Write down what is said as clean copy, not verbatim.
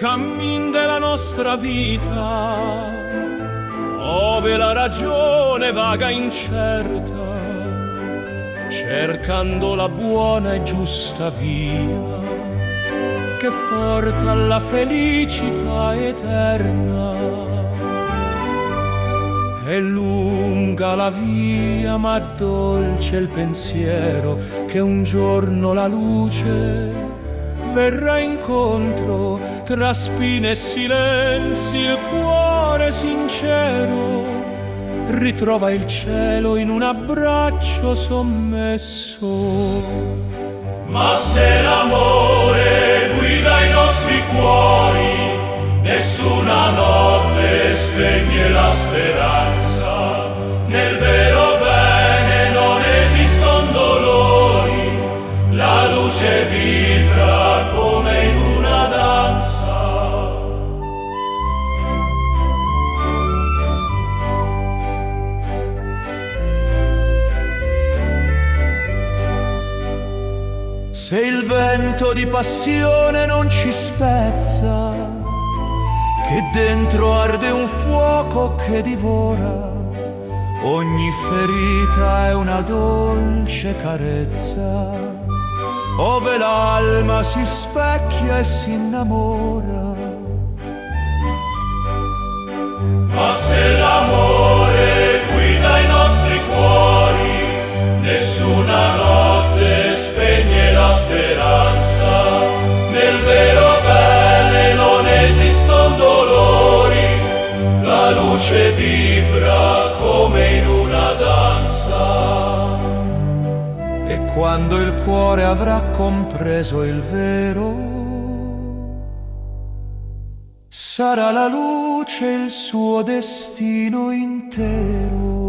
cammin della nostra vita, ove la ragione vaga incerta, cercando la buona e giusta via che porta alla felicità eterna. È lunga la via, ma dolce il pensiero che un giorno la luce verrà incontro tra spine e silenzi. Il cuore sincero ritrova il cielo in un abbraccio sommesso. Ma se l'amore guida i nostri cuori, nessuna notte spegne la speranza. Nel vero bene non esiston dolori, la luce vibra come in una danza. Se il vento di passione non ci spezza, che dentro arde un fuoco che divora, ogni ferita è una dolce carezza, ove l'alma si specchia e si innamora. Ma se l'amore guida i nostri cuori, nessuna notte spegne la speranza. Nel vero bene non esiston dolori, la luce vibra come in una danza. E quando il cuore avrà compreso il vero, sarà la luce il suo destino intero.